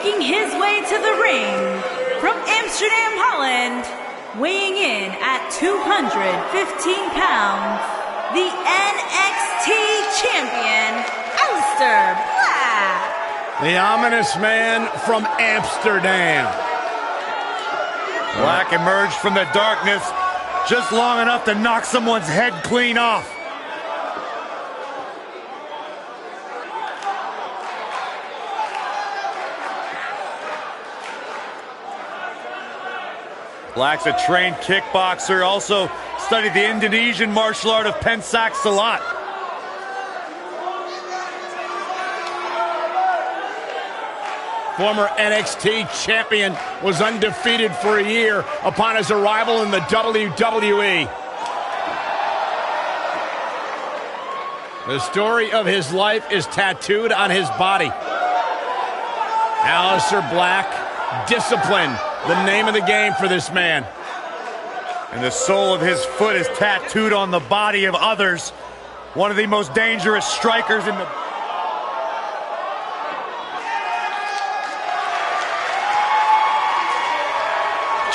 Making his way to the ring from Amsterdam, Holland, weighing in at 215 pounds, the NXT champion, Aleister Black. The ominous man from Amsterdam. Black emerged from the darkness just long enough to knock someone's head clean off. Black's a trained kickboxer, also studied the Indonesian martial art of pencak silat. Former NXT champion was undefeated for a year upon his arrival in the WWE. The story of his life is tattooed on his body. Aleister Black, discipline, the name of the game for this man. And the sole of his foot is tattooed on the body of others. One of the most dangerous strikers in the...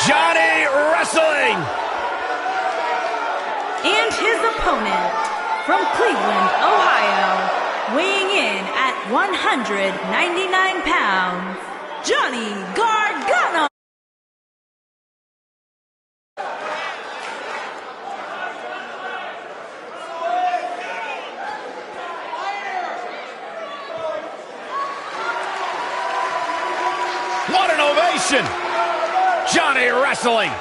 Johnny Wrestling! And his opponent from Cleveland, Ohio, weighing in at 199 pounds, Johnny Gargano. What an ovation! Johnny Wrestling!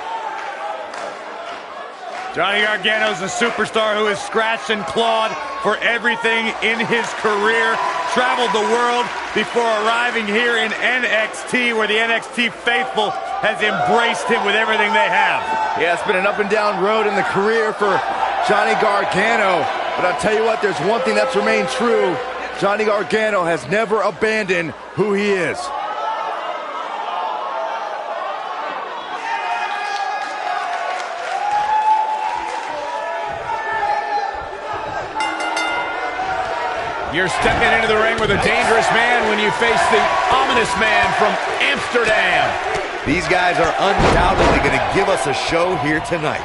Johnny Gargano's a superstar who has scratched and clawed for everything in his career, traveled the world before arriving here in NXT, where the NXT faithful has embraced him with everything they have. Yeah, it's been an up and down road in the career for Johnny Gargano, but I'll tell you what, there's one thing that's remained true. Johnny Gargano has never abandoned who he is. You're stepping into the ring with a dangerous man when you face the ominous man from Amsterdam. These guys are undoubtedly going to give us a show here tonight.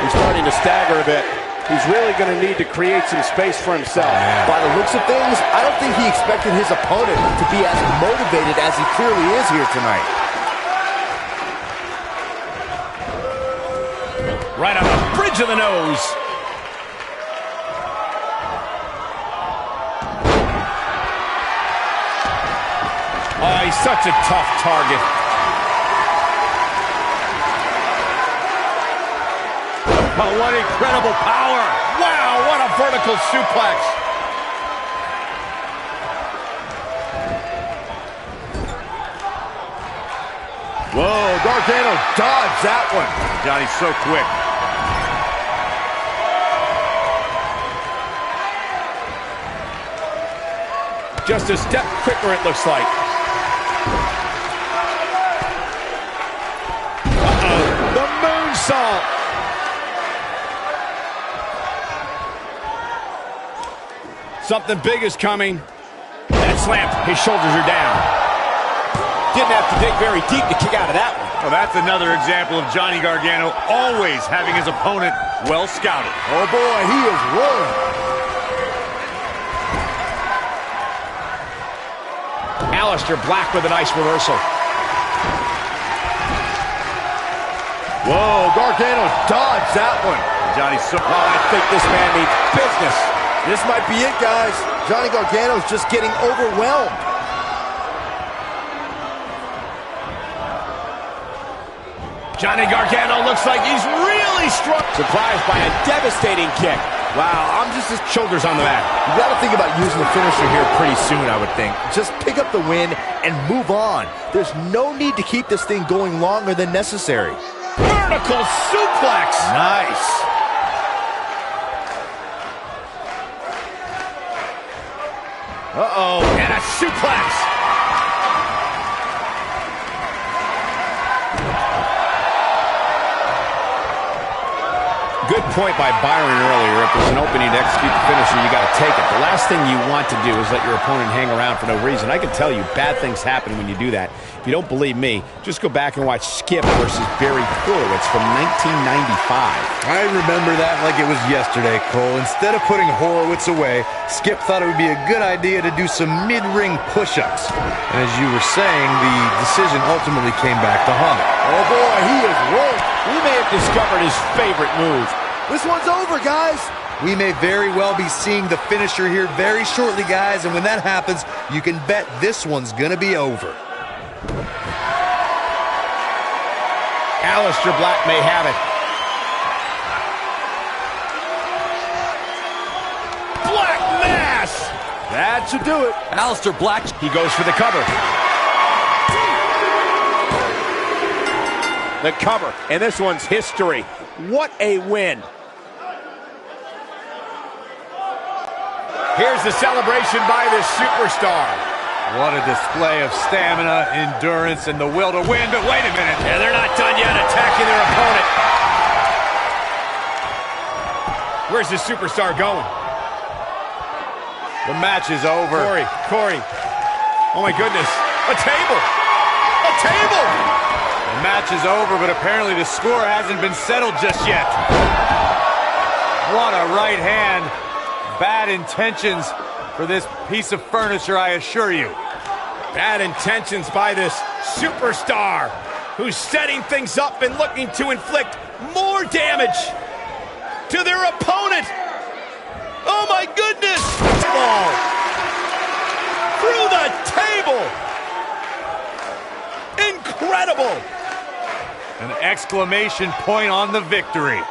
He's starting to stagger a bit. He's really going to need to create some space for himself. By the looks of things, I don't think he expected his opponent to be as motivated as he clearly is here tonight. Right on the bridge of the nose. Oh, he's such a tough target. Oh, what incredible power! Wow, what a vertical suplex. Whoa, Gargano dodged that one. Johnny's so quick. Just a step quicker, it looks like. Uh-oh, the moonsault. Something big is coming. That slam, his shoulders are down. Didn't have to dig very deep to kick out of that one. Well, that's another example of Johnny Gargano always having his opponent well scouted. Oh boy, he is rolling. Aleister Black with a nice reversal. Whoa, Gargano dodged that one. Johnny's so... Oh, I think this man needs business. This might be it, guys. Johnny Gargano's just getting overwhelmed. Johnny Gargano looks like he's really struck. Surprised by a devastating kick. Wow, I'm just his shoulders on the mat. You got to think about using the finisher here pretty soon, I would think. Just pick up the win and move on. There's no need to keep this thing going longer than necessary. vertical suplex. Nice. Uh-oh, and a suplex. Good point by Byron earlier. If there's an opening to execute the finisher, you got to take it. The last thing you want to do is let your opponent hang around for no reason. I can tell you, bad things happen when you do that. If you don't believe me, just go back and watch Skip versus Barry Horowitz from 1995. I remember that like it was yesterday, Cole. Instead of putting Horowitz away, Skip thought it would be a good idea to do some mid-ring push-ups. And as you were saying, the decision ultimately came back to haunt him. Oh boy, he is rolling. We may have discovered his favorite move. This one's over, guys. We may very well be seeing the finisher here very shortly, guys, and when that happens, you can bet this one's gonna be over. Aleister Black may have it. Black Mass! That should do it. Aleister Black, he goes for the cover. The cover, and this one's history. What a win. Here's the celebration by this superstar. What a display of stamina, endurance, and the will to win. But wait a minute. Yeah, they're not done yet attacking their opponent. Where's the superstar going? The match is over. Corey. Oh my goodness. A table. A table. The match is over, but apparently the score hasn't been settled just yet. What a right hand. Bad intentions for this piece of furniture, I assure you. Bad intentions by this superstar who's setting things up and looking to inflict more damage to their opponent. Oh my goodness! Oh. Through the table! Incredible! An exclamation point on the victory.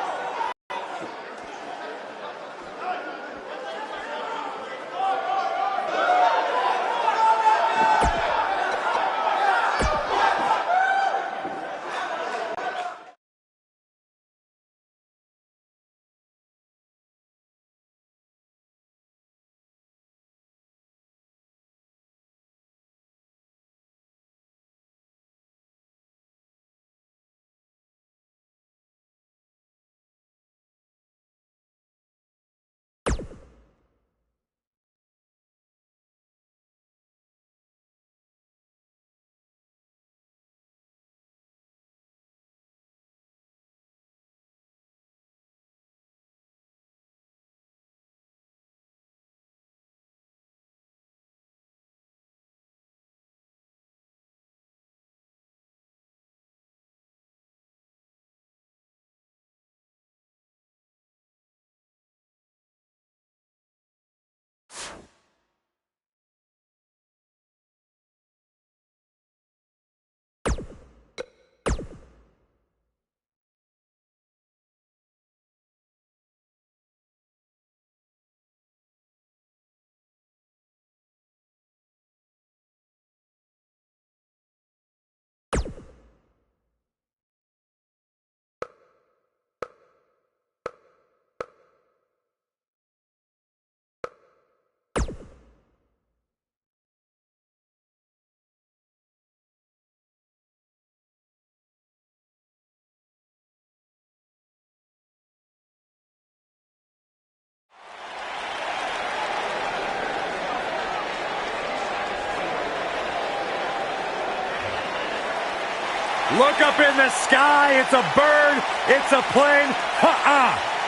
Look up in the sky. It's a bird. It's a plane.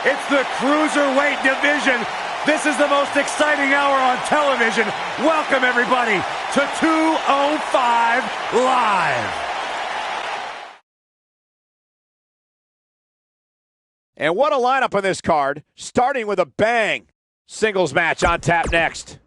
It's the cruiserweight division. This is the most exciting hour on television. Welcome, everybody, to 205 Live. And what a lineup on this card, starting with a bang. Singles match on tap next.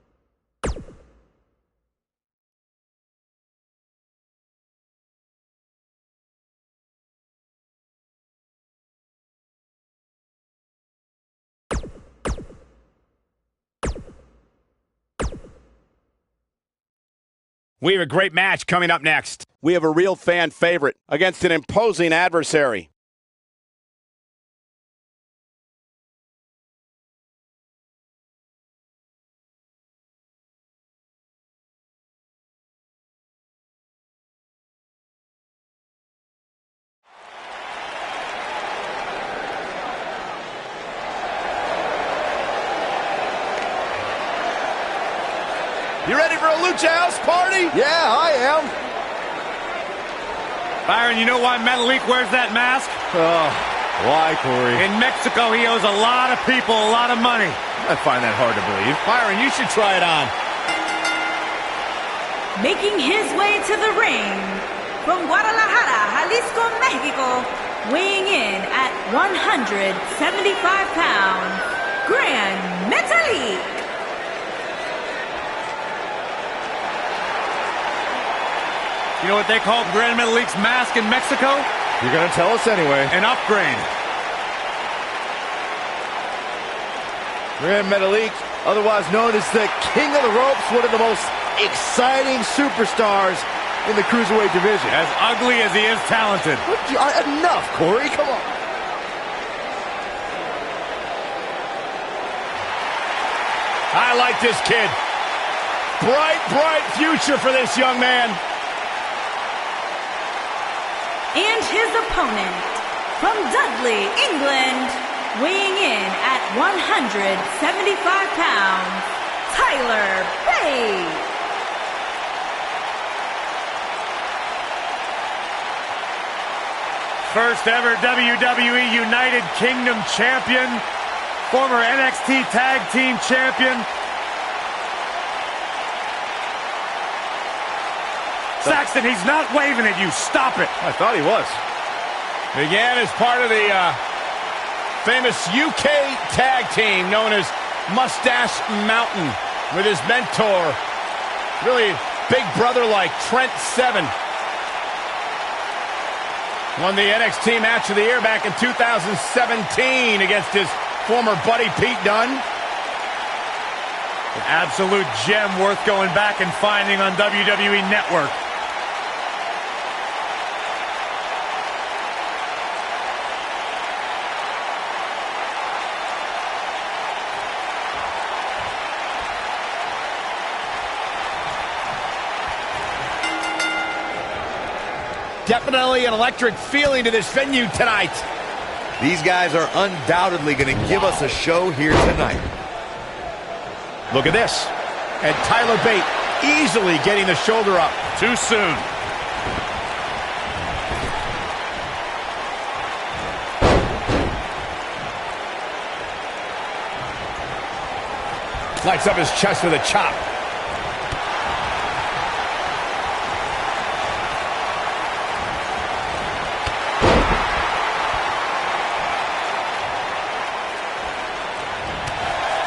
We have a great match coming up next. We have a real fan favorite against an imposing adversary. You ready for a Lucha House party? Yeah, I am. Byron, you know why Metalik wears that mask? Oh, why, Corey? In Mexico, he owes a lot of people a lot of money. I find that hard to believe. Byron, you should try it on. Making his way to the ring from Guadalajara, Jalisco, Mexico, weighing in at 175 pounds, Gran Metalik. You know what they call Gran Metalik's mask in Mexico? You're going to tell us anyway. An upgrade. Gran Metalik, otherwise known as the King of the Ropes, one of the most exciting superstars in the Cruiserweight division. As ugly as he is talented. Enough, Corey, come on. I like this kid. Bright, bright future for this young man. And his opponent, from Dudley, England, weighing in at 175 pounds, Tyler Bate. First ever WWE United Kingdom champion, former NXT Tag Team champion. Saxton, he's not waving at you. Stop it. I thought he was. Began as part of the famous UK tag team known as Mustache Mountain with his mentor, really big brother-like Trent Seven. Won the NXT Match of the Year back in 2017 against his former buddy Pete Dunne. An absolute gem worth going back and finding on WWE Network. Definitely an electric feeling to this venue tonight. These guys are undoubtedly going to give us a show here tonight. Look at this. And Tyler Bate easily getting the shoulder up. Too soon. Lights up his chest with a chop.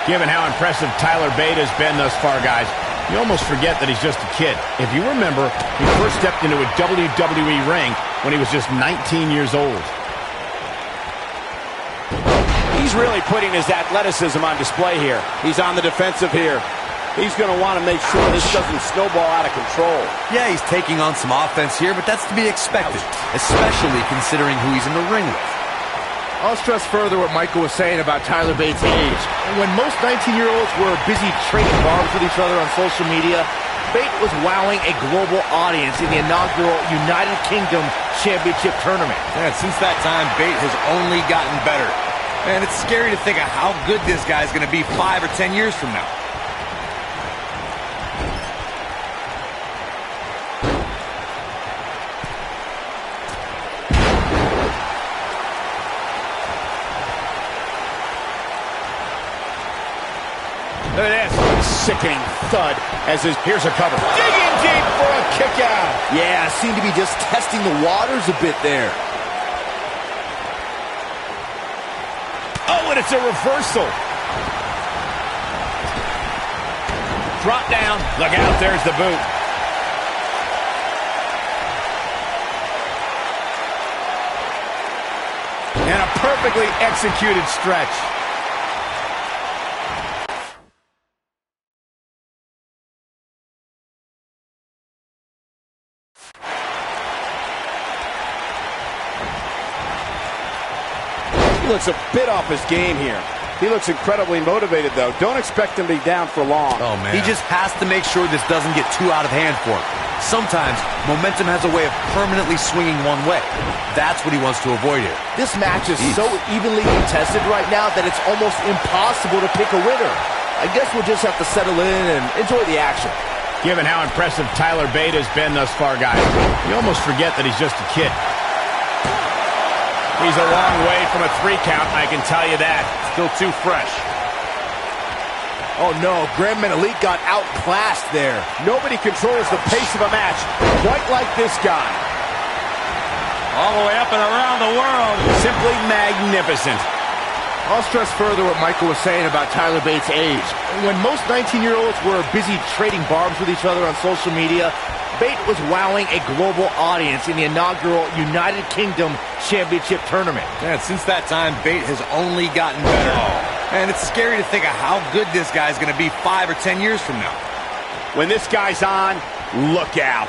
Given how impressive Tyler Bate has been thus far, guys, you almost forget that he's just a kid. If you remember, he first stepped into a WWE ring when he was just 19 years old. He's really putting his athleticism on display here. He's on the defensive here. He's going to want to make sure this doesn't snowball out of control. Yeah, he's taking on some offense here, but that's to be expected, especially considering who he's in the ring with. I'll stress further what Michael was saying about Tyler Bates' age. When most 19-year-olds were busy trading bombs with each other on social media, Bate was wowing a global audience in the inaugural United Kingdom Championship Tournament. And since that time, Bate has only gotten better. Man, it's scary to think of how good this guy's going to be 5 or 10 years from now. Look at this. Sickening thud as here's a cover. Digging deep for a kick out. Yeah, seemed to be just testing the waters a bit there. Oh, and it's a reversal. Drop down. Look out, there's the boot. And a perfectly executed stretch. He looks a bit off his game here. He looks incredibly motivated, though. Don't expect him to be down for long. Oh, man. He just has to make sure this doesn't get too out of hand for him. Sometimes, momentum has a way of permanently swinging one way. That's what he wants to avoid here. This match is so evenly contested right now that it's almost impossible to pick a winner. I guess we'll just have to settle in and enjoy the action. Given how impressive Tyler Bate has been thus far, guys, you almost forget that he's just a kid. He's a long way from a 3 count, I can tell you that. Still too fresh. Oh no, Grand Metalik got outclassed there. Nobody controls the pace of a match quite like this guy. All the way up and around the world. Simply magnificent. I'll stress further what Michael was saying about Tyler Bates' age. When most 19-year-olds were busy trading barbs with each other on social media, Bate was wowing a global audience in the inaugural United Kingdom Championship Tournament. And since that time, Bate has only gotten better. And it's scary to think of how good this guy's going to be 5 or 10 years from now. When this guy's on, look out.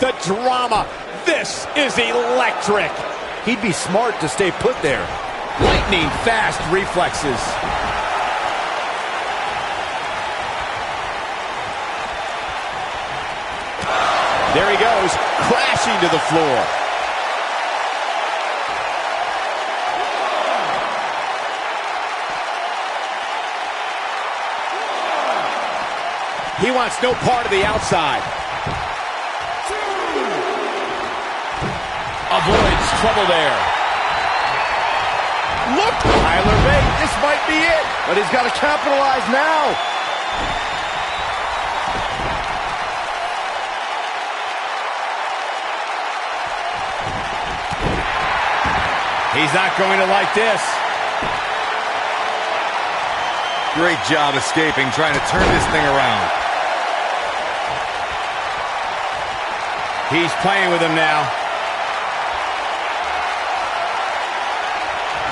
The drama. This is electric. He'd be smart to stay put there. Lightning fast reflexes. There he goes, crashing to the floor. He wants no part of the outside. Avoids trouble there. Look, Tyler Bate, this might be it. But he's got to capitalize now. He's not going to like this. Great job escaping, trying to turn this thing around. He's playing with him now.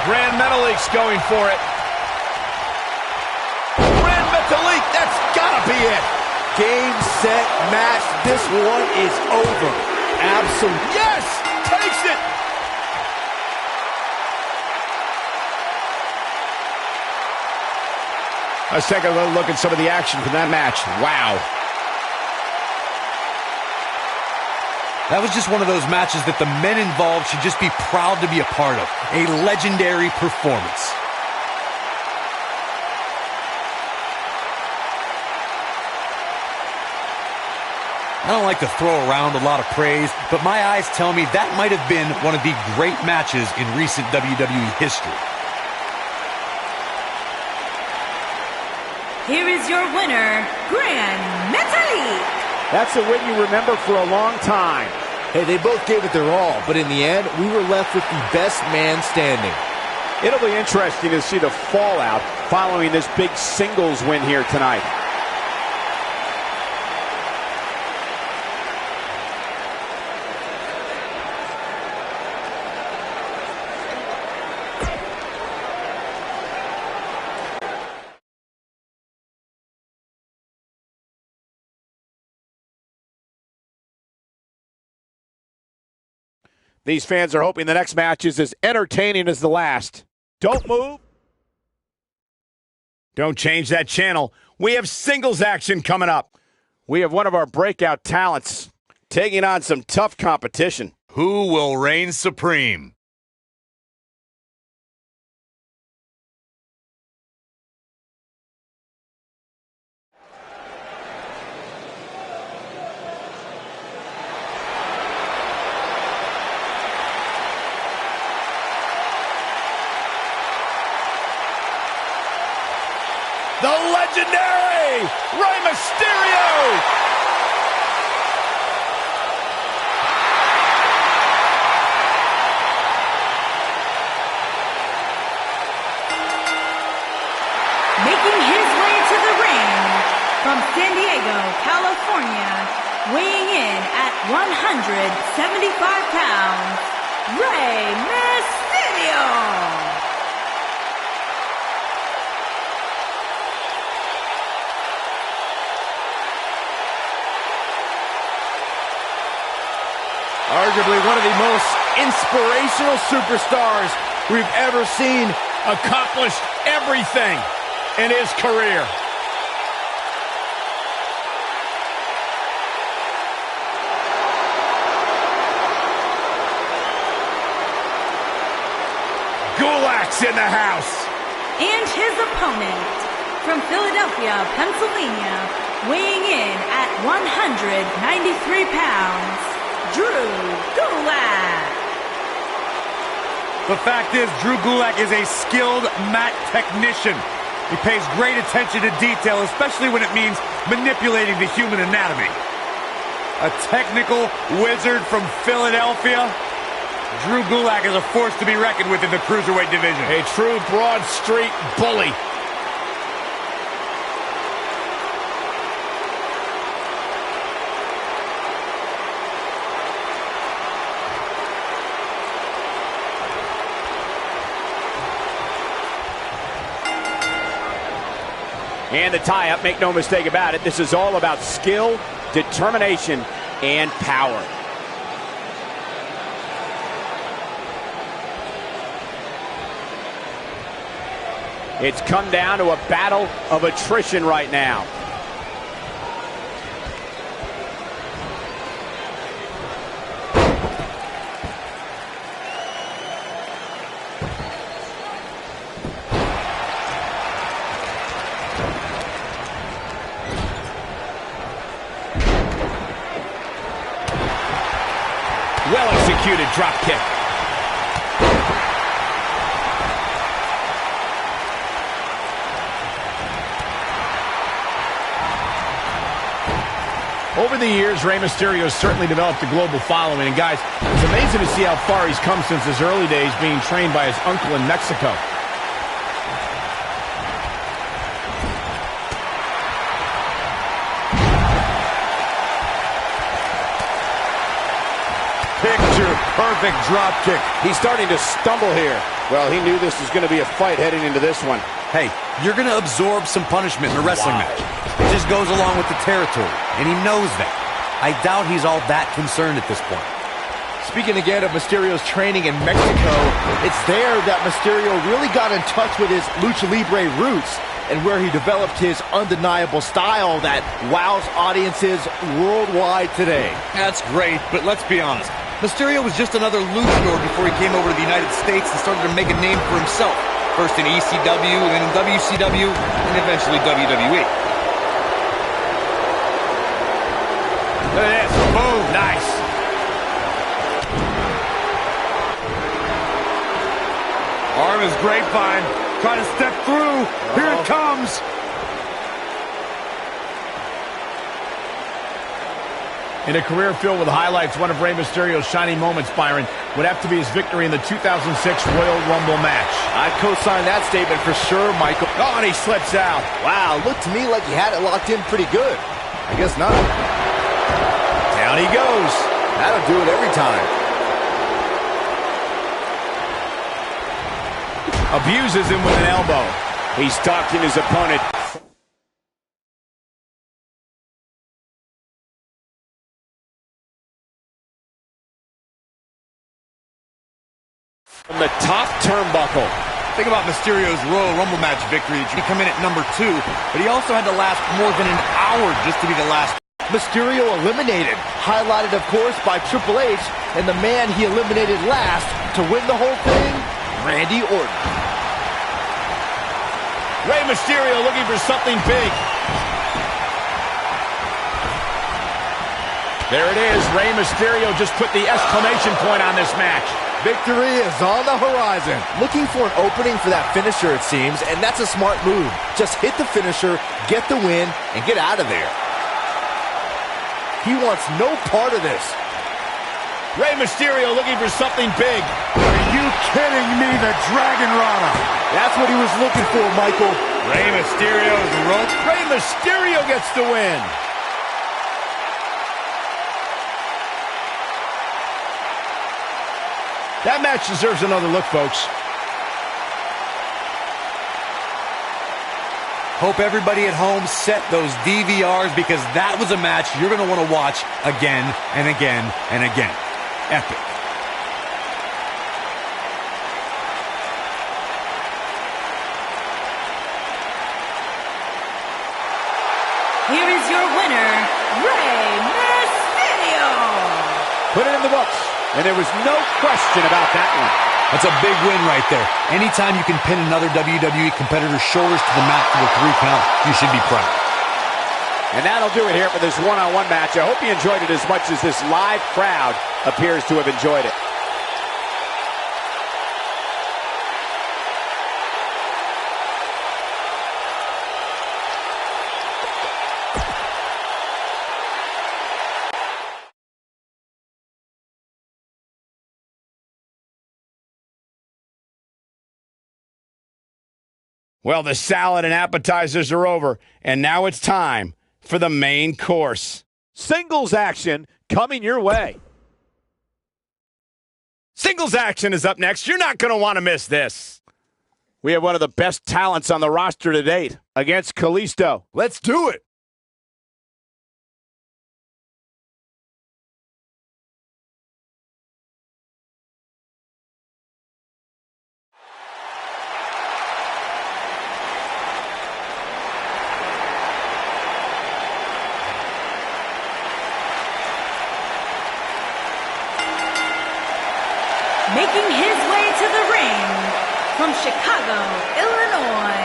Grand Metalik's going for it. Grand Metalik, that's gotta be it. Game, set, match. This one is over. Absolutely. Yes! Takes it! Let's take a little look at some of the action from that match. Wow. That was just one of those matches that the men involved should just be proud to be a part of. A legendary performance. I don't like to throw around a lot of praise, but my eyes tell me that might have been one of the great matches in recent WWE history. Here is your winner, Grand Metalik. That's a win you remember for a long time. Hey, they both gave it their all, but in the end, we were left with the best man standing. It'll be interesting to see the fallout following this big singles win here tonight. These fans are hoping the next match is as entertaining as the last. Don't move. Don't change that channel. We have singles action coming up. We have one of our breakout talents taking on some tough competition. Who will reign supreme? The legendary Rey Mysterio! Making his way to the ring from San Diego, California, weighing in at 175 pounds, Rey Mysterio! arguably one of the most inspirational superstars we've ever seen. Accomplished everything in his career. Gulak's in the house. And his opponent, from Philadelphia, Pennsylvania, weighing in at 193 pounds, Drew Gulak. The fact is, Drew Gulak is a skilled mat technician. He pays great attention to detail, especially when it means manipulating the human anatomy. A technical wizard from Philadelphia. Drew Gulak is a force to be reckoned with in the cruiserweight division. A true Broad Street bully. And the tie-up, make no mistake about it, this is all about skill, determination, and power. It's come down to a battle of attrition right now. Well-executed drop kick. Over the years, Rey Mysterio has certainly developed a global following. And guys, it's amazing to see how far he's come since his early days being trained by his uncle in Mexico. Picture-perfect drop kick. He's starting to stumble here. Well, he knew this was going to be a fight heading into this one. Hey, you're going to absorb some punishment in a wrestling match. It just goes along with the territory, and he knows that. I doubt he's all that concerned at this point. Speaking again of Mysterio's training in Mexico, it's there that Mysterio really got in touch with his lucha libre roots and where he developed his undeniable style that wows audiences worldwide today. That's great, but let's be honest. Mysterio was just another luchador before he came over to the United States and started to make a name for himself. First in ECW, then in WCW, and eventually WWE. Look at this. Boom. Nice. Arm is grapevine. Trying to step through. Here it comes. In a career filled with highlights, one of Rey Mysterio's shining moments, Byron, would have to be his victory in the 2006 Royal Rumble match. I'd co-sign that statement for sure, Michael. Oh, and he slips out. Wow, looked to me like he had it locked in pretty good. I guess not. Down he goes. That'll do it every time. Abuses him with an elbow. He's stalking his opponent. From the top turnbuckle. Think about Mysterio's Royal Rumble match victory. He come in at number 2, but he also had to last more than an hour just to be the last. Mysterio eliminated, highlighted, of course, by Triple H, and the man he eliminated last to win the whole thing, Randy Orton. Rey Mysterio looking for something big. There it is. Rey Mysterio just put the exclamation point on this match. Victory is on the horizon. Looking for an opening for that finisher, it seems, and that's a smart move. Just hit the finisher, get the win, and get out of there. He wants no part of this. Rey Mysterio looking for something big. Are you kidding me? The Dragon Rana. That's what he was looking for, Michael. Rey Mysterio's rope. Rey Mysterio gets the win. That match deserves another look, folks. Hope everybody at home set those DVRs because that was a match you're going to want to watch again and again and again. Epic. winner, Rey Mysterio. Put it in the books, and there was no question about that one. That's a big win right there. Anytime you can pin another WWE competitor's shoulders to the mat for the 3 count, you should be proud. And that'll do it here for this one-on-one match. I hope you enjoyed it as much as this live crowd appears to have enjoyed it. Well, the salad and appetizers are over, and now it's time for the main course. Singles action coming your way. Singles action is up next. You're not going to want to miss this. We have one of the best talents on the roster to date against Kalisto. Let's do it. Making his way to the ring from Chicago, Illinois,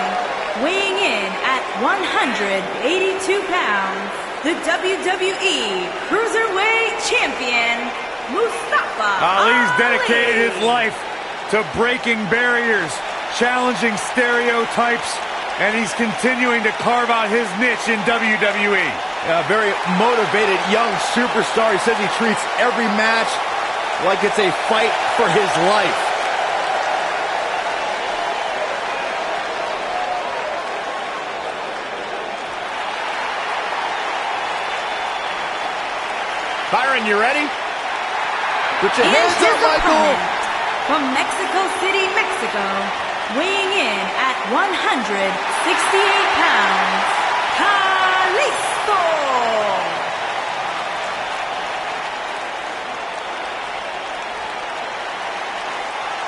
weighing in at 182 pounds, the WWE Cruiserweight Champion, Mustafa Ali's dedicated Ali. his life to breaking barriers, challenging stereotypes, and he's continuing to carve out his niche in WWE. A very motivated young superstar. He says he treats every match like it's a fight for his life. Byron, you ready? Put your And hands his up, Michael. opponent, from Mexico City, Mexico, weighing in at 168 pounds, Kalisto.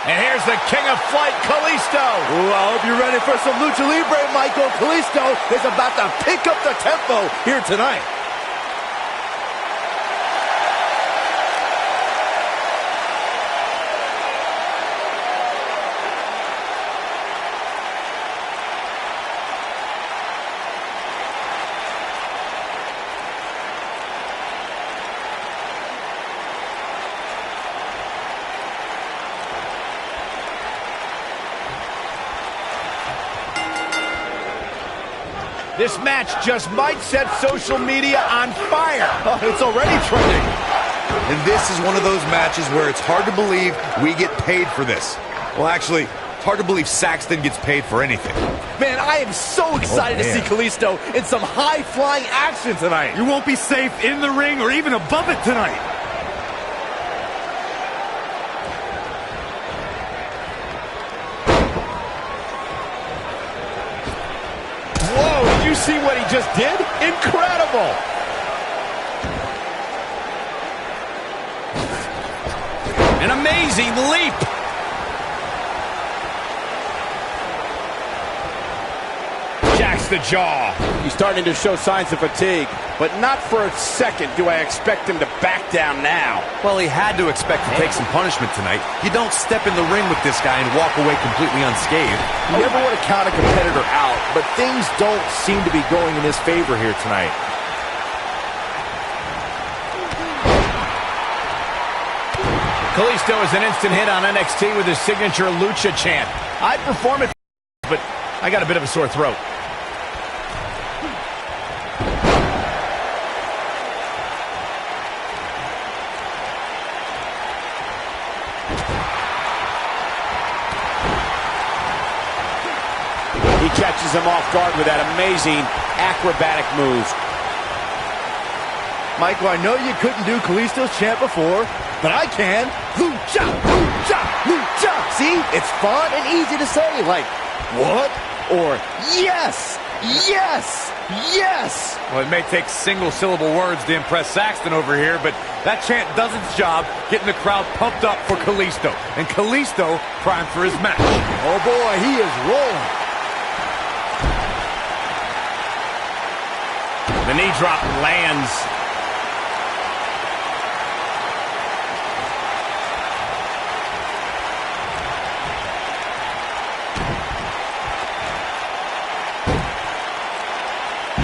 And here's the King of Flight, Kalisto. Ooh, I hope you're ready for some Lucha Libre, Michael. Kalisto is about to pick up the tempo here tonight. This match just might set social media on fire. Oh, it's already trending. And this is one of those matches where it's hard to believe we get paid for this. Well, actually, it's hard to believe Saxton gets paid for anything. Man, I am so excited to see man. Kalisto in some high-flying action tonight. You won't be safe in the ring or even above it tonight. Whoa, did you see what he just did? Incredible. An amazing leap. Jacks the jaw. He's starting to show signs of fatigue, but not for a second do I expect him to back down now. Well, he had to expect to take some punishment tonight. You don't step in the ring with this guy and walk away completely unscathed. You never want to count a competitor out, but things don't seem to be going in his favor here tonight. Kalisto is an instant hit on NXT with his signature Lucha chant. I'd perform it, but I got a bit of a sore throat. He catches him off guard with that amazing acrobatic move. Michael, I know you couldn't do Kalisto's chant before, but I can. Lucha, lucha, lucha. See, it's fun and easy to say, like, what? Or, yes, yes, yes. Well, it may take single-syllable words to impress Saxton over here, but that chant does its job, getting the crowd pumped up for Kalisto. And Kalisto primed for his match. Oh, boy, he is rolling. The knee drop lands.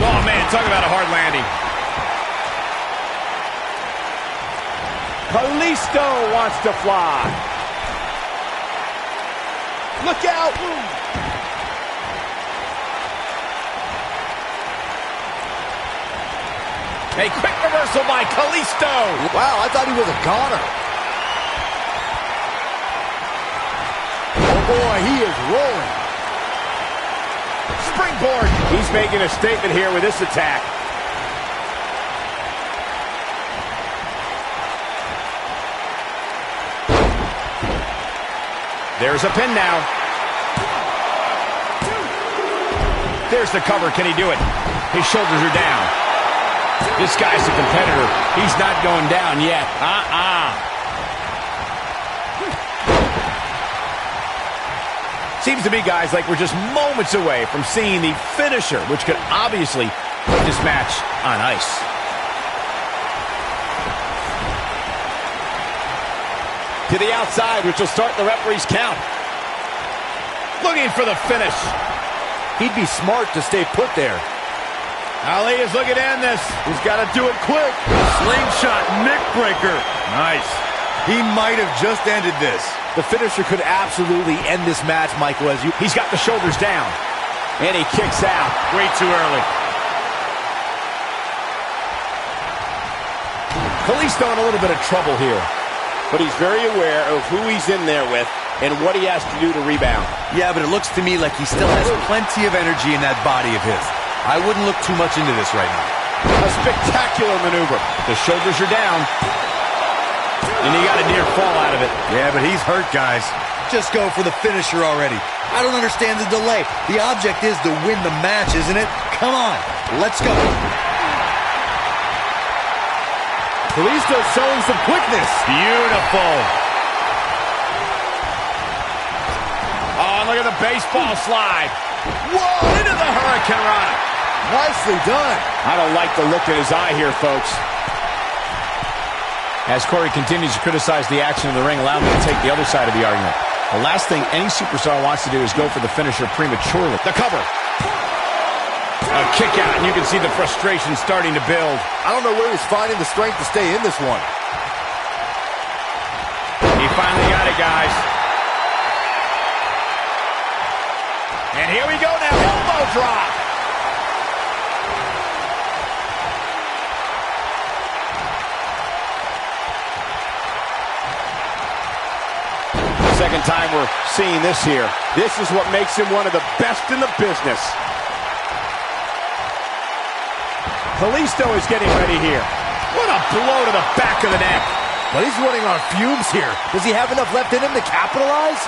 Oh, man, talk about a hard landing. Kalisto wants to fly. Look out! A quick reversal by Kalisto. Wow, I thought he was a goner. Oh, boy, he is rolling. Springboard. He's making a statement here with this attack. There's a pin now. There's the cover. Can he do it? His shoulders are down. This guy's a competitor. He's not going down yet. Seems to be, guys, like we're just moments away from seeing the finisher, which could obviously put this match on ice. To the outside, which will start the referee's count. Looking for the finish. He'd be smart to stay put there. Ali is looking to end this. He's got to do it quick. Slingshot neck breaker. Nice. He might have just ended this. The finisher could absolutely end this match, Michael, as you... He's got the shoulders down. And he kicks out. Way too early. Kalisto in a little bit of trouble here. But he's very aware of who he's in there with and what he has to do to rebound. Yeah, but it looks to me like he still has plenty of energy in that body of his. I wouldn't look too much into this right now. A spectacular maneuver. The shoulders are down. And he got a near fall out of it. Yeah, but he's hurt, guys. Just go for the finisher already. I don't understand the delay. The object is to win the match, isn't it? Come on, let's go. Kalisto showing some quickness. Beautiful. Oh, look at the baseball slide. Whoa, into the Hurricane Rana. Nicely done. I don't like the look in his eye here, folks. As Corey continues to criticize the action in the ring, allow me to take the other side of the argument. The last thing any superstar wants to do is go for the finisher prematurely. The cover. A kick out, and you can see the frustration starting to build. I don't know where he's finding the strength to stay in this one. He finally got it, guys. And here we go now, elbow drop. Second time we're seeing this here. This is what makes him one of the best in the business. Kalisto is getting ready here. What a blow to the back of the neck. But he's running on fumes here. Does he have enough left in him to capitalize?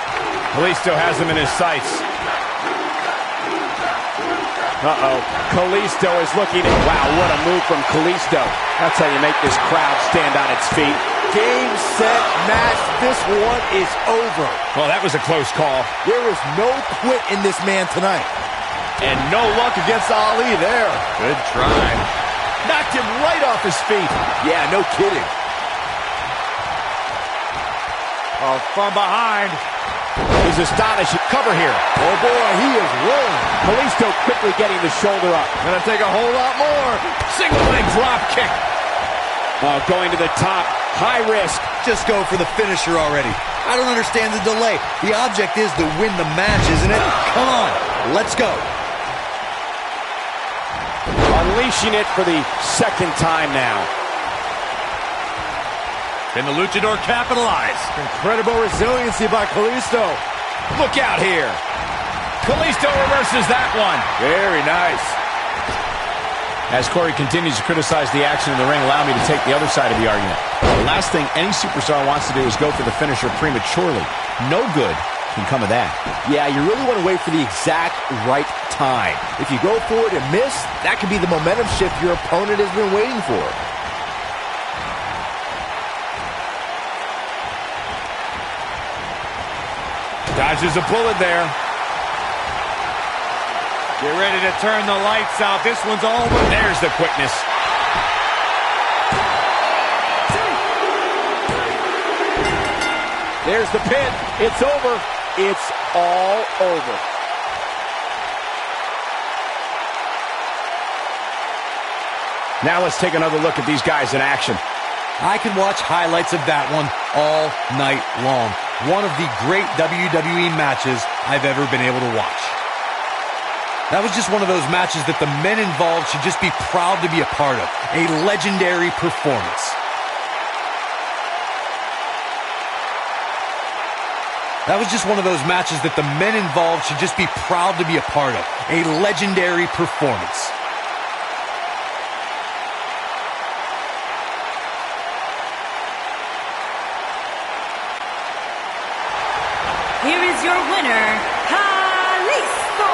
Kalisto has him in his sights. Kalisto is looking at... Wow, what a move from Kalisto. That's how you make this crowd stand on its feet. Game, set, match. This one is over. Well, that was a close call. There is no quit in this man tonight. And no luck against Ali there. Good try. Knocked him right off his feet. Yeah, no kidding. Oh, from behind. He's astonishing. Cover here. Oh, boy, he is rolling. Kalisto quickly getting the shoulder up. Gonna take a whole lot more. Single leg drop kick. Going to the top. High risk. Just go for the finisher already. I don't understand the delay. The object is to win the match, isn't it? Come on, let's go. Unleashing it for the second time now. Can the luchador capitalize? Incredible resiliency by Kalisto. Look out here. Kalisto reverses that one. Very nice. As Corey continues to criticize the action in the ring, allow me to take the other side of the argument. The last thing any superstar wants to do is go for the finisher prematurely. No good can come of that. Yeah, you really want to wait for the exact right time. If you go for it and miss, that could be the momentum shift your opponent has been waiting for. Dodges a bullet there. Get ready to turn the lights out. This one's all over. There's the quickness. There's the pin. It's over. It's all over. Now let's take another look at these guys in action. I can watch highlights of that one all night long. One of the great WWE matches I've ever been able to watch. That was just one of those matches that the men involved should just be proud to be a part of. A legendary performance. That was just one of those matches that the men involved should just be proud to be a part of. A legendary performance. Here is your winner, Kalisto.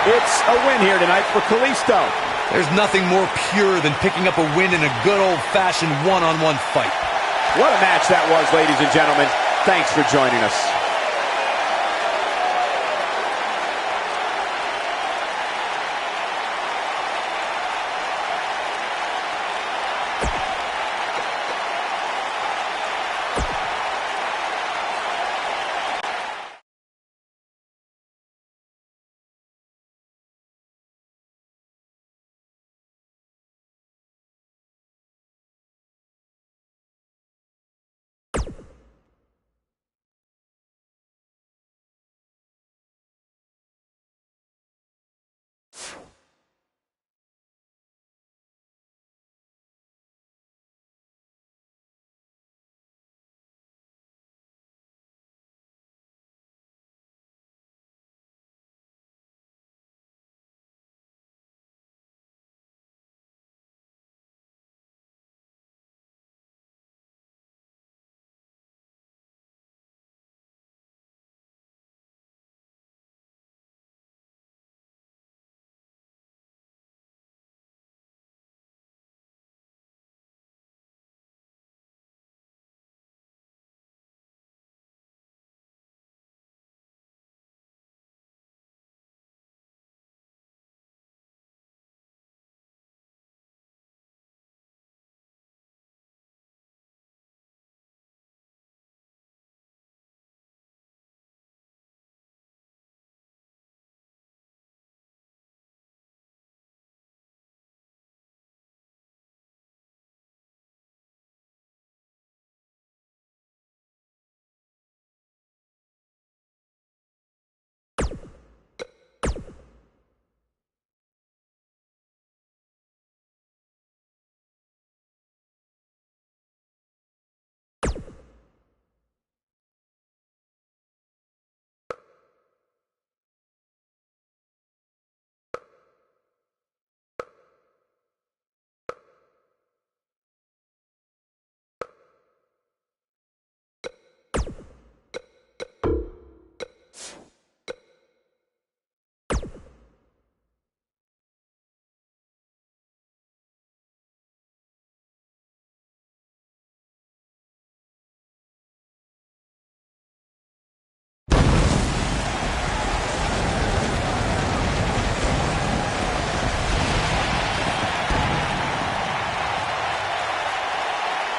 It's a win here tonight for Kalisto. There's nothing more pure than picking up a win in a good old-fashioned one-on-one fight. What a match that was, ladies and gentlemen. Thanks for joining us.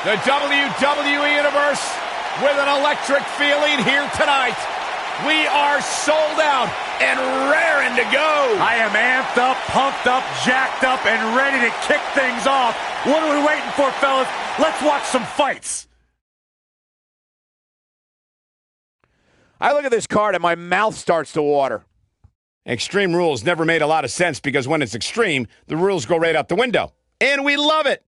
The WWE Universe with an electric feeling here tonight. We are sold out and raring to go. I am amped up, pumped up, jacked up, and ready to kick things off. What are we waiting for, fellas? Let's watch some fights. I look at this card and my mouth starts to water. Extreme Rules never made a lot of sense because when it's extreme, the rules go right out the window. And we love it.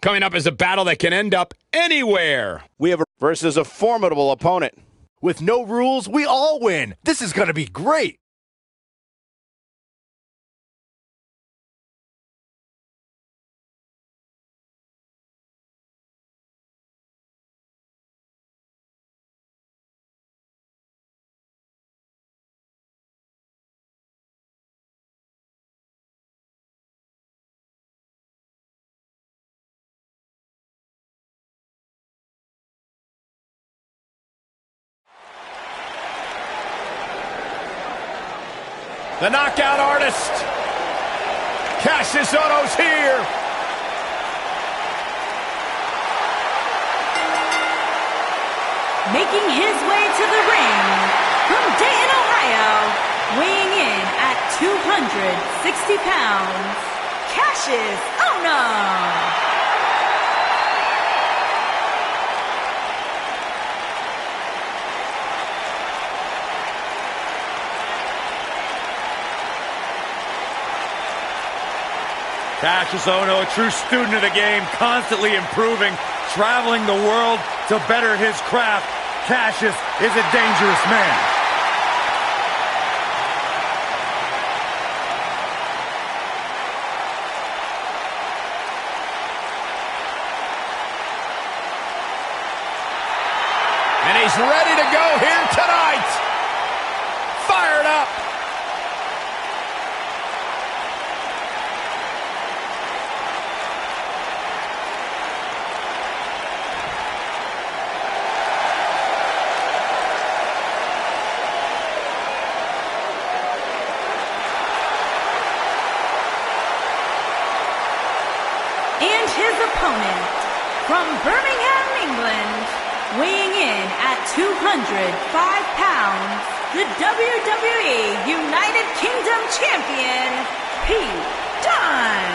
Coming up is a battle that can end up anywhere. We have versus a formidable opponent. With no rules, we all win. This is going to be great. The knockout artist, Cassius Ohno's here. Making his way to the ring from Dayton, Ohio, weighing in at 260 pounds, Cassius Ohno. Cassius Ohno, a true student of the game, constantly improving, traveling the world to better his craft. Cassius is a dangerous man. And he's ready to go here tonight. Fired up. And his opponent, from Birmingham, England, weighing in at 205 pounds, the WWE United Kingdom Champion, Pete Dunne.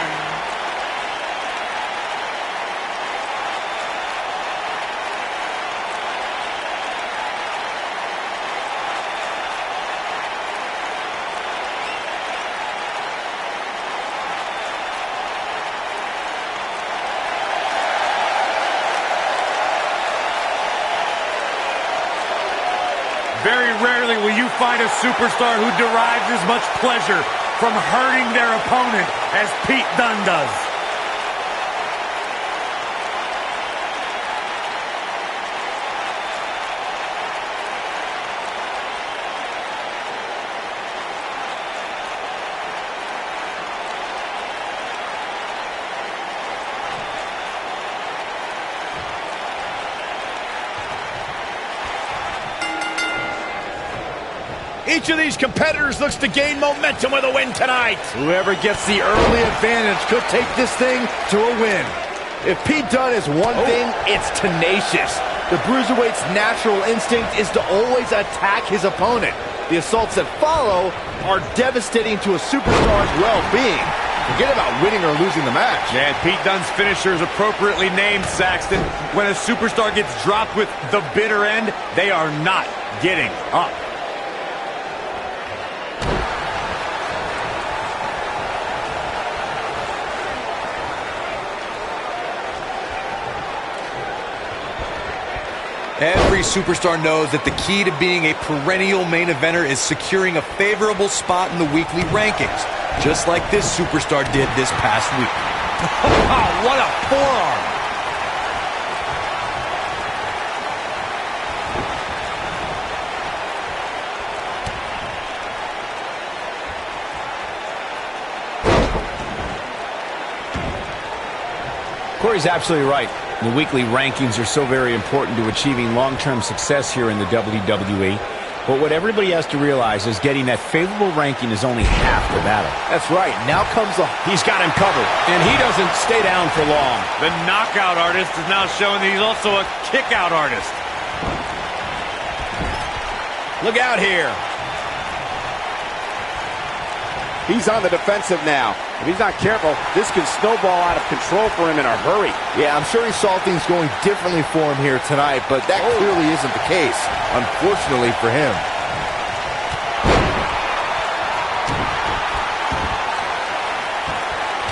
Very rarely will you find a superstar who derives as much pleasure from hurting their opponent as Pete Dunne does. Each of these competitors looks to gain momentum with a win tonight. Whoever gets the early advantage could take this thing to a win. If Pete Dunne is one thing, it's tenacious. The Bruiserweight's natural instinct is to always attack his opponent. The assaults that follow are devastating to a superstar's well-being. Forget about winning or losing the match. And Pete Dunne's finisher is appropriately named, Saxton. When a superstar gets dropped with the bitter end, they are not getting up. Every superstar knows that the key to being a perennial main eventer is securing a favorable spot in the weekly rankings, just like this superstar did this past week. What a forearm! Corey's absolutely right. The weekly rankings are so very important to achieving long-term success here in the WWE. But what everybody has to realize is getting that favorable ranking is only half the battle. That's right. Now comes the... He's got him covered, and he doesn't stay down for long. The knockout artist is now showing that he's also a kick-out artist. Look out here. He's on the defensive now. If he's not careful, this can snowball out of control for him in a hurry. Yeah, I'm sure he saw things going differently for him here tonight, but that clearly isn't the case, unfortunately for him.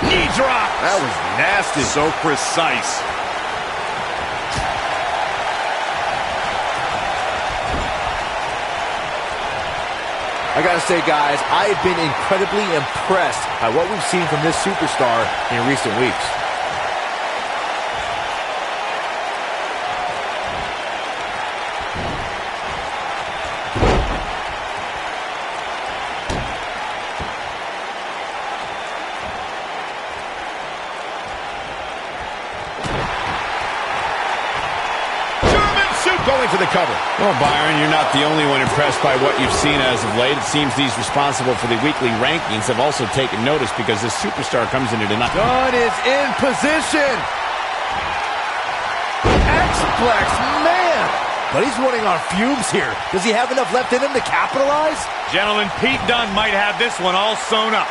Knee drop. That was nasty. So precise. I gotta say, guys, I have been incredibly impressed by what we've seen from this superstar in recent weeks. Going for the cover. Well, Byron, you're not the only one impressed by what you've seen as of late. It seems these responsible for the weekly rankings have also taken notice because this superstar comes into tonight. Dunn is in position. X-Plex, man. But he's running on fumes here. Does he have enough left in him to capitalize? Gentlemen, Pete Dunne might have this one all sewn up.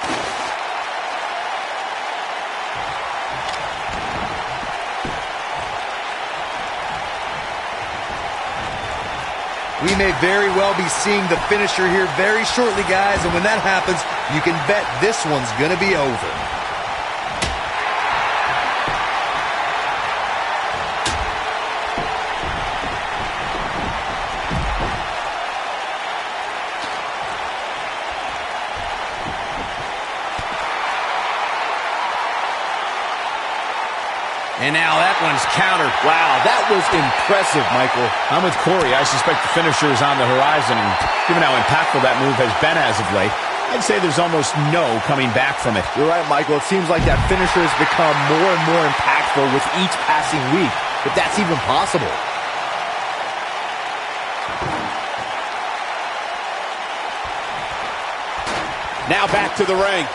We may very well be seeing the finisher here very shortly, guys, and when that happens, you can bet this one's gonna be over. And now that one's countered. Wow, that was impressive, Michael. I'm with Corey. I suspect the finisher is on the horizon, and given how impactful that move has been as of late, I'd say there's almost no coming back from it. You're right, Michael. It seems like that finisher has become more and more impactful with each passing week, if that's even possible. Now back to the ring.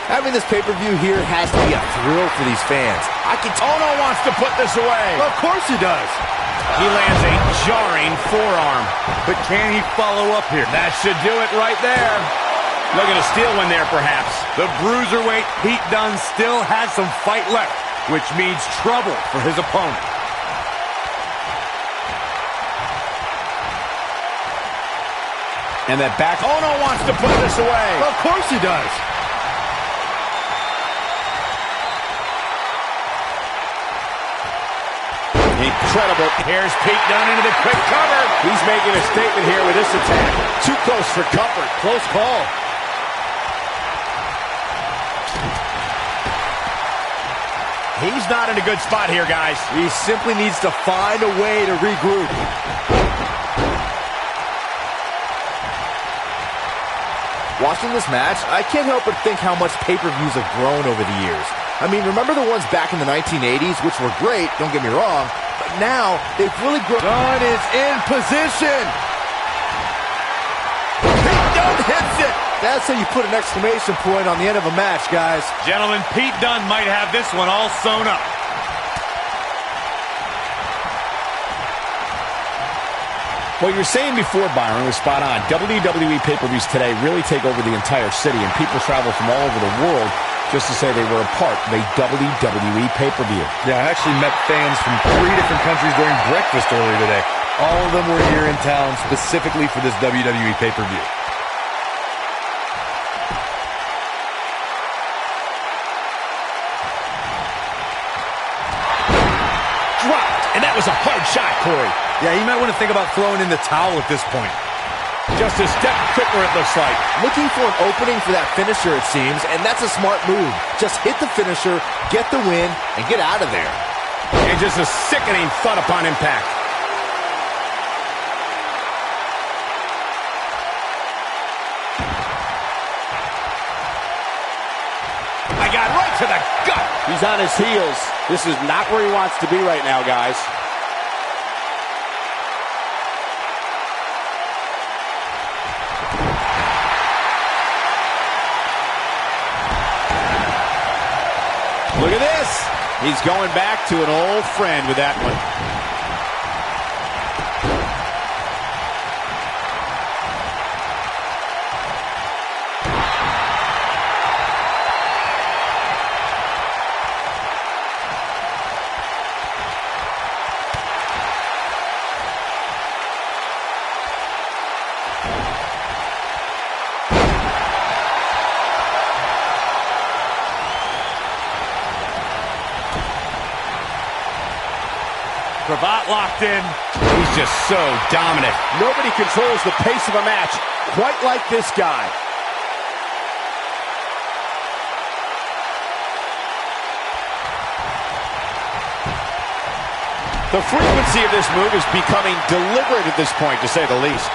Having this pay-per-view here has to be a thrill for these fans. Ono wants to put this away. Of course he does. He lands a jarring forearm. But can he follow up here? That should do it right there. Looking to steal one there, perhaps. The bruiserweight Pete Dunne still has some fight left, which means trouble for his opponent. And that back. Ono wants to put this away. Of course he does. Incredible. Here's Pete Dunne into the quick cover. He's making a statement here with this attack. Too close for comfort. Close call. He's not in a good spot here, guys. He simply needs to find a way to regroup. Watching this match, I can't help but think how much pay-per-views have grown over the years. I mean, remember the ones back in the 1980s, which were great, don't get me wrong, but now they've really grown. Dunne is in position. Pete Dunne hits it. That's how you put an exclamation point on the end of a match, guys. Gentlemen, Pete Dunne might have this one all sewn up. What you were saying before, Byron, was spot on. WWE pay-per-views today really take over the entire city, and people travel from all over the world just to say they were a part of a WWE pay-per-view. Yeah, I actually met fans from 3 different countries during breakfast earlier today. All of them were here in town specifically for this WWE pay-per-view. Dropped, and that was a hard shot, Corey. Yeah, you might want to think about throwing in the towel at this point. Just a step quicker, it looks like. Looking for an opening for that finisher, it seems, and that's a smart move. Just hit the finisher, get the win, and get out of there. And just a sickening thud upon impact. I got right to the gut. He's on his heels. This is not where he wants to be right now, guys. Look at this. He's going back to an old friend with that one. cravat locked in. He's just so dominant. Nobody controls the pace of a match quite like this guy. The frequency of this move is becoming deliberate at this point, to say the least.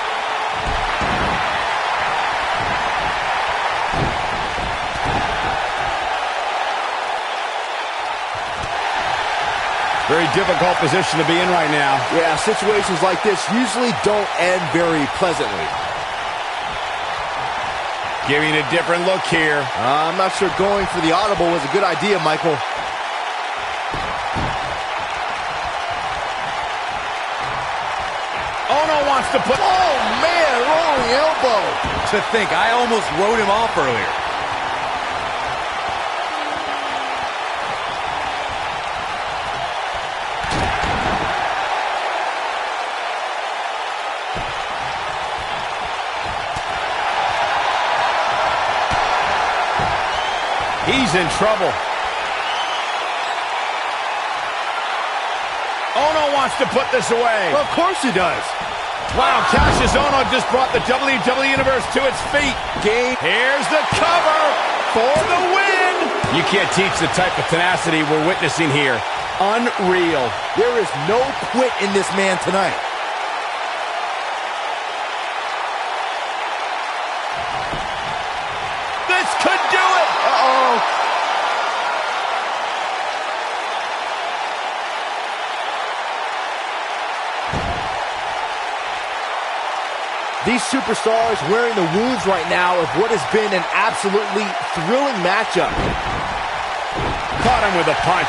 Very difficult position to be in right now. Yeah, situations like this usually don't end very pleasantly. Giving a different look here. I'm not sure going for the audible was a good idea, Michael. Ono wants to put... Oh, man, rolling elbow. To think, I almost wrote him off earlier. He's in trouble. Ono wants to put this away. Well, of course he does. Wow, Cassius Ono just brought the WWE Universe to its feet. Here's the cover for the win. You can't teach the type of tenacity we're witnessing here. Unreal. There is no quit in this man tonight. This could do it. Uh-oh. These superstars wearing the wounds right now of what has been an absolutely thrilling matchup. Caught him with a punch.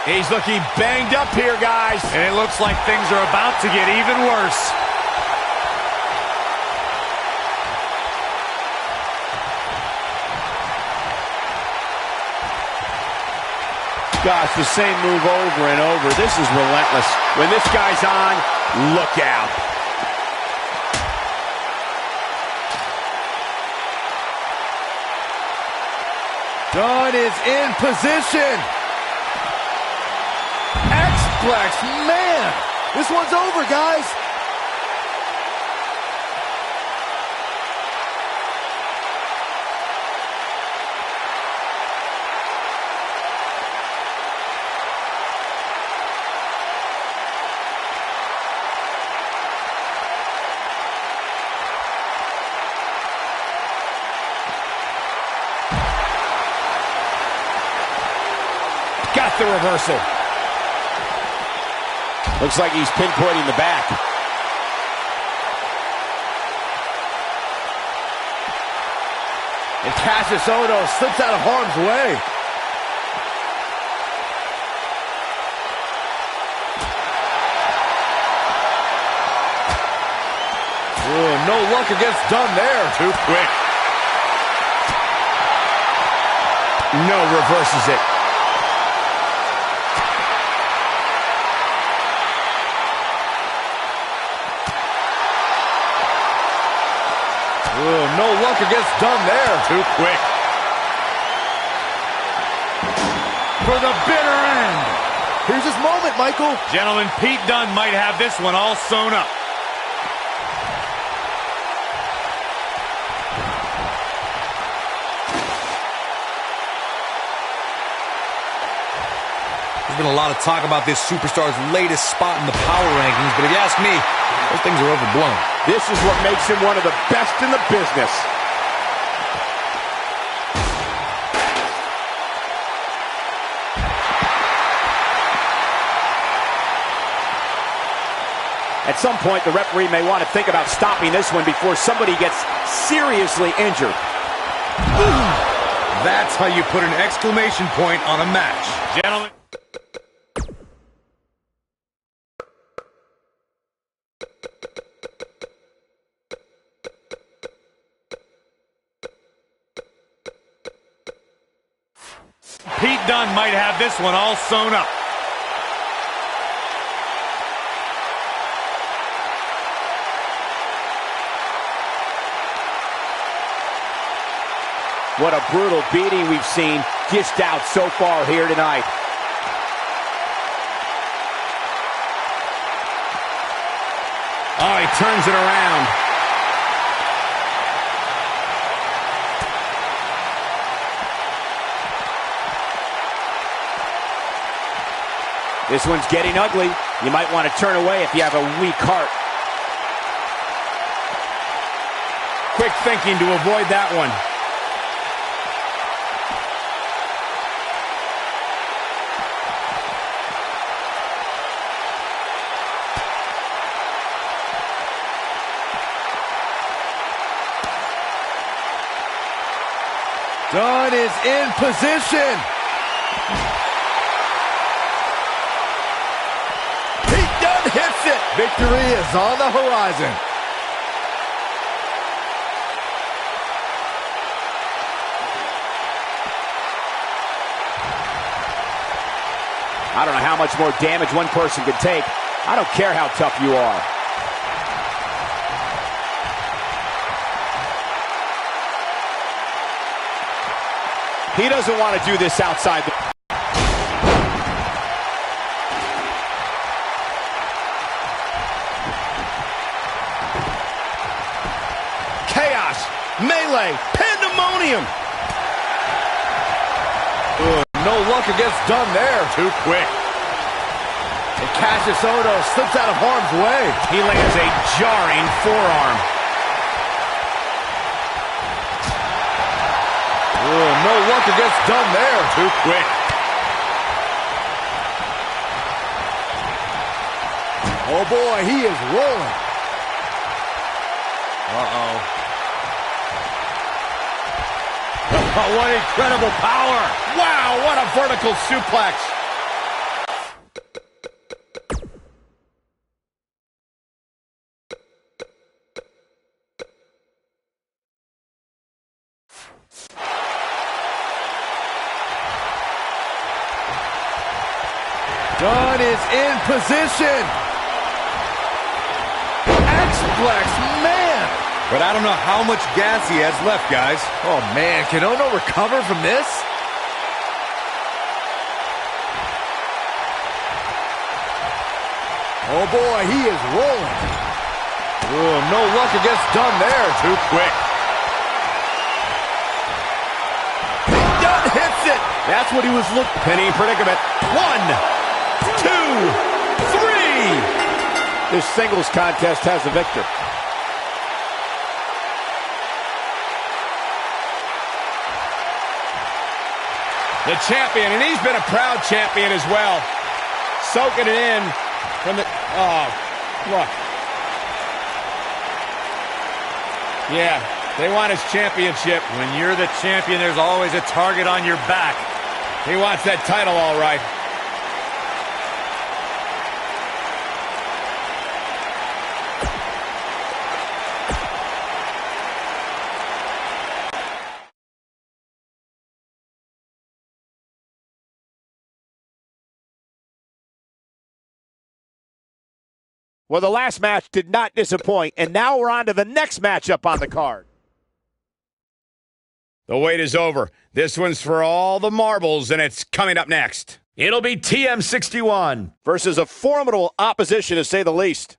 He's looking banged up here, guys. And it looks like things are about to get even worse. Gosh, the same move over and over. This is relentless. When this guy's on, look out. Dunn is in position. X-Plex, man. This one's over, guys. Got the reversal. Looks like he's pinpointing the back. And Cassius Ohno slips out of harm's way. Ooh, no luck against Dunn there. Too quick. No, reverses it. Ooh, no luck against Dunn there. Too quick. For the bitter end. Here's his moment, Michael. Gentlemen, Pete Dunne might have this one all sewn up. There's been a lot of talk about this superstar's latest spot in the power rankings, but if you ask me, those things are overblown. This is what makes him one of the best in the business. At some point, the referee may want to think about stopping this one before somebody gets seriously injured. That's how you put an exclamation point on a match. Gentlemen. Pete Dunne might have this one all sewn up. What a brutal beating we've seen dished out so far here tonight. Oh, he turns it around. This one's getting ugly. You might want to turn away if you have a weak heart. Quick thinking to avoid that one. Dunn is in position. Pete Dunne hits it. Victory is on the horizon. I don't know how much more damage one person could take. I don't care how tough you are. He doesn't want to do this outside the... Chaos, melee, pandemonium. No luck against Dunn there. Too quick. And Cassius Ohno slips out of harm's way. He lands a jarring forearm. No luck against Dunn there. Too quick. Oh boy, he is rolling. Oh, what incredible power! Wow, what a vertical suplex. Dunn is in position. X-Flex, man. But I don't know how much gas he has left, guys. Oh, man, can Ohno recover from this? Oh, boy, he is rolling. No luck against Dunn there. Too quick. Dunn hits it. That's what he was looking. Penny predicament. 1, 2, 3. This singles contest has a victor. The champion, and he's been a proud champion as well. Soaking it in from the... Oh, look. Yeah, they want his championship. When you're the champion, there's always a target on your back. He wants that title, all right. Well, the last match did not disappoint, and now we're on to the next matchup on the card. The wait is over. This one's for all the marbles, and it's coming up next. It'll be TM61 versus a formidable opposition, to say the least.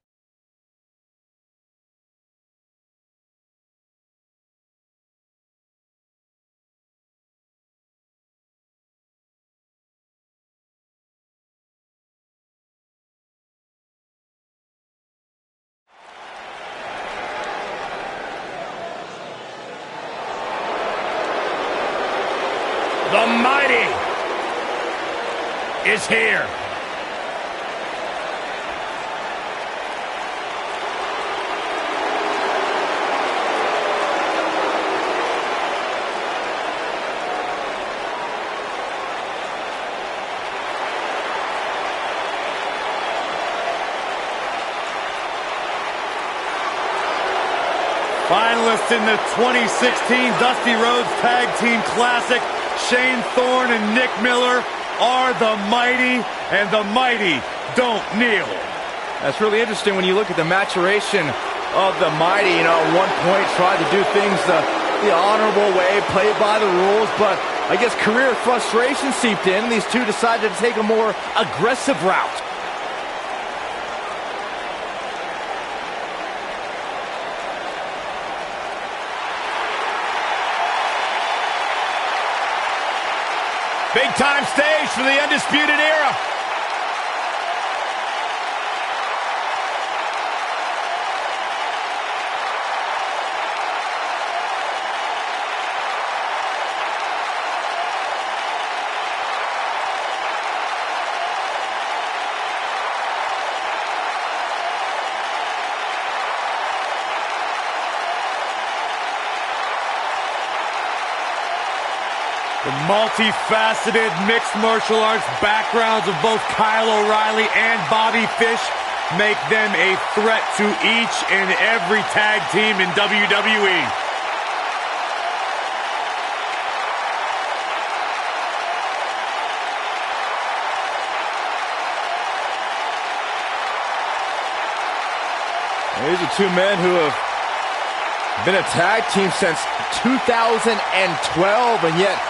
The Mighty is here. Finalists in the 2016 Dusty Rhodes Tag Team Classic, Shane Thorne and Nick Miller are the Mighty, and the Mighty don't kneel. That's really interesting when you look at the maturation of the Mighty. You know, at one point tried to do things the the honorable way, played by the rules, but I guess career frustration seeped in, and these two decided to take a more aggressive route. Big time stage for the Undisputed Era. The multifaceted mixed martial arts backgrounds of both Kyle O'Reilly and Bobby Fish make them a threat to each and every tag team in WWE. These are two men who have been a tag team since 2012, and yet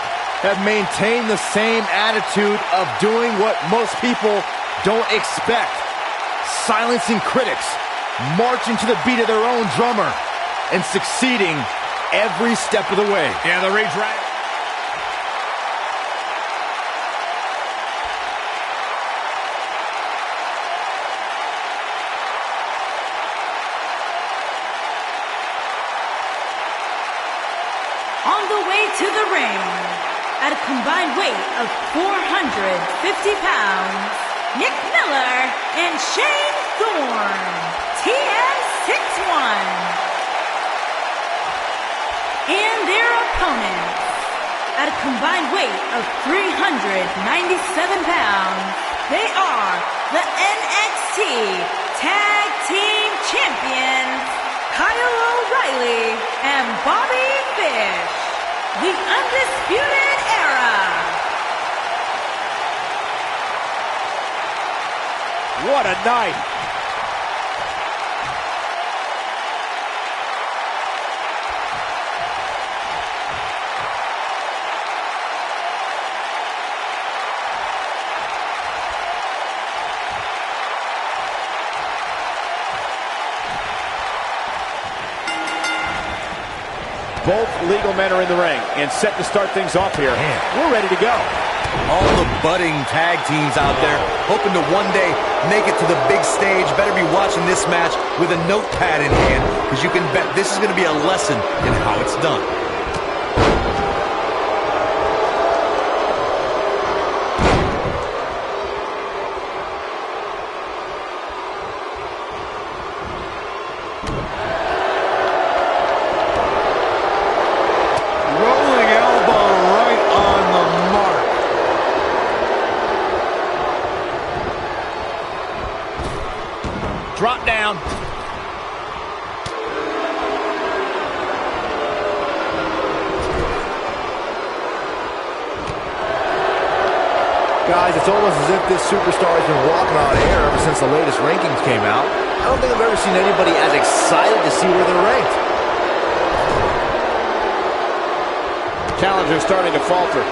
have maintained the same attitude of doing what most people don't expect. Silencing critics, marching to the beat of their own drummer, and succeeding every step of the way. Yeah, the redraft. On the way to the ring, at a combined weight of 450 pounds, Nick Miller and Shane Thorne, TM61. And their opponents, at a combined weight of 397 pounds, they are the NXT Tag Team Champions, Kyle O'Reilly and Bobby Fish, the Undisputed Era. What a night. Both legal men are in the ring and set to start things off here. Man. We're ready to go. All the budding tag teams out there hoping to one day make it to the big stage. Better be watching this match with a notepad in hand, because you can bet this is going to be a lesson in how it's done. Drop down. Guys, it's almost as if this superstar has been walking on air ever since the latest rankings came out. I don't think I've ever seen anybody as excited to see where they're ranked. Challenger starting to falter.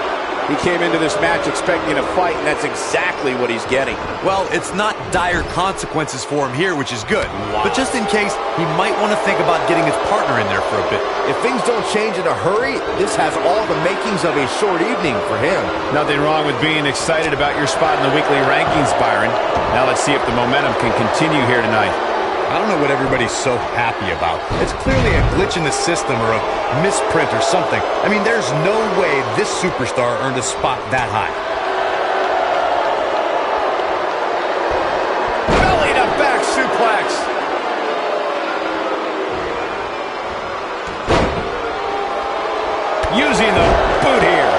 He came into this match expecting a fight, and that's exactly what he's getting. Well, it's not dire consequences for him here, which is good. But just in case, he might want to think about getting his partner in there for a bit. If things don't change in a hurry, this has all the makings of a short evening for him. Nothing wrong with being excited about your spot in the weekly rankings, Byron. Now let's see if the momentum can continue here tonight. I don't know what everybody's so happy about. It's clearly a glitch in the system or a misprint or something. I mean, there's no way this superstar earned a spot that high. Belly to back suplex. Using the boot here.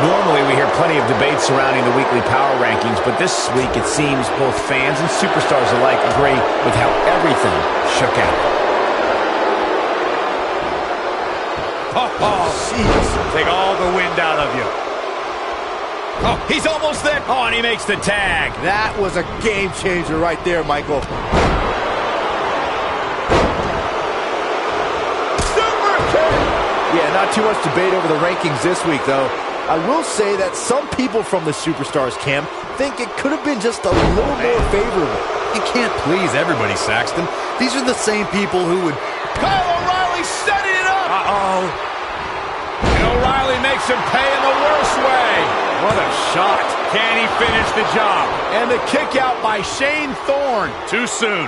Normally, we hear plenty of debate surrounding the weekly power rankings, but this week it seems both fans and superstars alike agree with how everything shook out. Oh, jeez. Take all the wind out of you. Oh, he's almost there. Oh, and he makes the tag. That was a game changer right there, Michael. Super kick. Yeah, not too much debate over the rankings this week, though. I will say that some people from the Superstars camp think it could have been just a little more favorable. You can't please everybody, Saxton. These are the same people who would... Kyle O'Reilly setting it up! Uh-oh. And O'Reilly makes him pay in the worst way. What a shot. Can he finish the job? And the kick out by Shane Thorne. Too soon.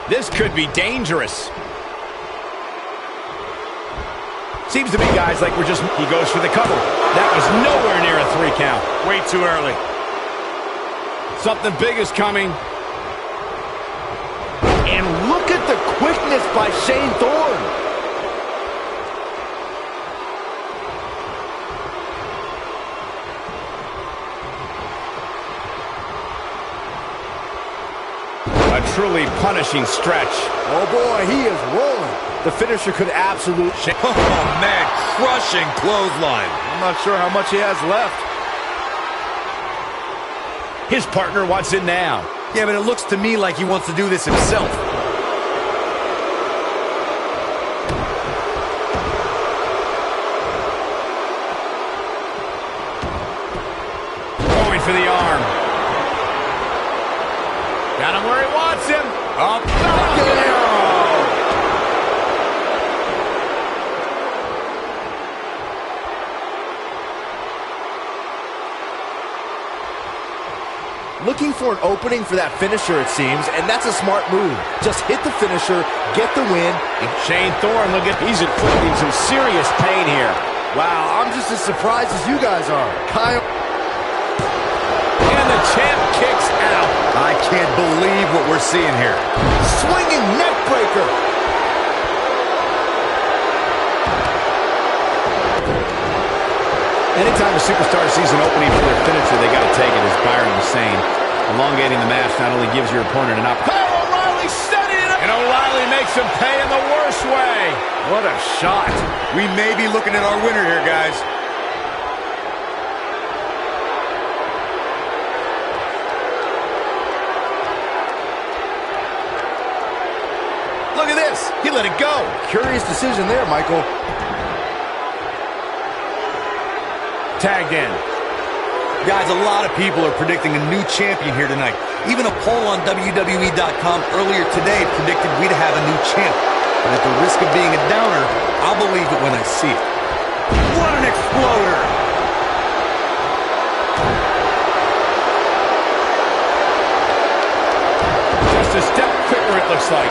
This could be dangerous. Seems to be guys like we're just... He goes for the cover. That was nowhere near a 3 count. Way too early. Something big is coming. And look at the quickness by Shane Thorne. A truly punishing stretch. Oh boy, he is rolling. The finisher could absolutely... Oh, man, crushing clothesline. I'm not sure how much he has left. His partner wants it now. Yeah, but it looks to me like he wants to do this himself. Going for the arm. Got him where he wants him. Up. Looking for an opening for that finisher, it seems, and that's a smart move. Just hit the finisher, get the win. And Shane Thorne, look at, he's inflicting some serious pain here. Wow, I'm just as surprised as you guys are. Kyle. And the champ kicks out. I can't believe what we're seeing here. Swinging neck breaker. Anytime a superstar sees an opening for their finisher, they got to take it, as Byron was saying. Elongating the match not only gives your opponent an opportunity. Kyle O'Reilly setting it up! And O'Reilly makes him pay in the worst way. What a shot. We may be looking at our winner here, guys. Look at this. He let it go. Curious decision there, Michael. Tagged in. Guys, a lot of people are predicting a new champion here tonight. Even a poll on WWE.com earlier today predicted we'd have a new champ. But at the risk of being a downer, I'll believe it when I see it. What an exploder. Just a step quicker, it looks like.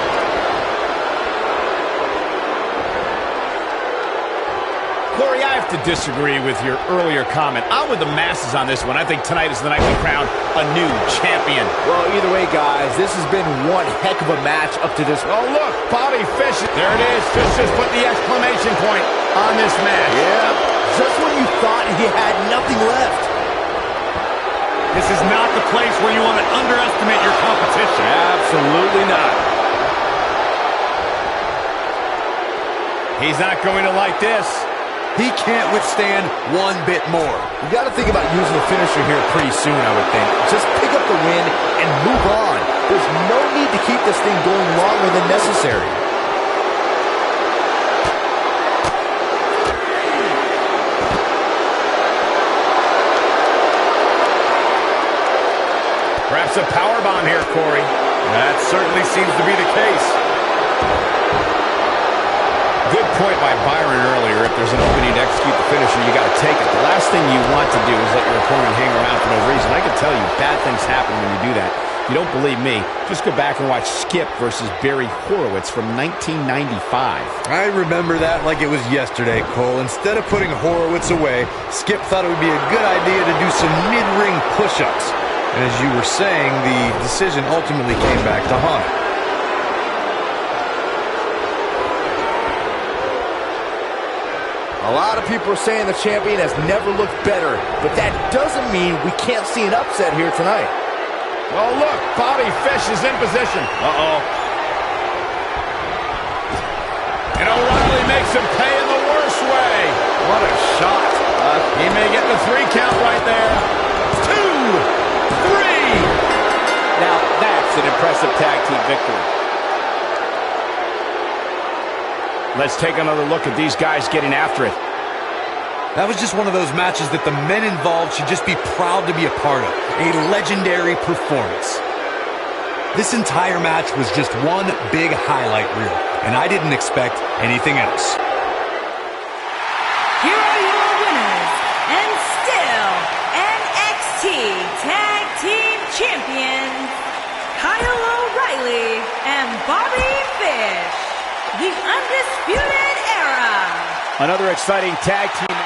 Corey, I have to disagree with your earlier comment. I'm with the masses on this one. I think tonight is the night we crown a new champion. Well, either way, guys, this has been one heck of a match up to this. Oh, look, Bobby Fish. There it is. Just put the exclamation point on this match. Yeah, just when you thought he had nothing left. This is not the place where you want to underestimate your competition. Absolutely not. He's not going to like this. He can't withstand one bit more. You got to think about using the finisher here pretty soon, I would think. Just pick up the win and move on. There's no need to keep this thing going longer than necessary. Perhaps a powerbomb here, Corey. That certainly seems to be the case. Good point by Byron earlier. If there's an opening to execute the finisher, you got to take it. The last thing you want to do is let your opponent hang around for no reason. I can tell you, bad things happen when you do that. If you don't believe me, just go back and watch Skip versus Barry Horowitz from 1995. I remember that like it was yesterday, Cole. Instead of putting Horowitz away, Skip thought it would be a good idea to do some mid-ring push-ups. And as you were saying, the decision ultimately came back to haunt him. A lot of people are saying the champion has never looked better, but that doesn't mean we can't see an upset here tonight. Oh, look, Bobby Fish is in position. Uh-oh. And O'Reilly makes him pay in the worst way. What a shot. He may get the 3 count right there. 2, 3. Now, that's an impressive tag team victory. Let's take another look at these guys getting after it. That was just one of those matches that the men involved should just be proud to be a part of. A legendary performance. This entire match was just one big highlight reel, and I didn't expect anything else. Here are your winners, and still NXT Tag Team Champions, Kyle O'Reilly and Bobby Fish, the Undisputed Era. Another exciting tag team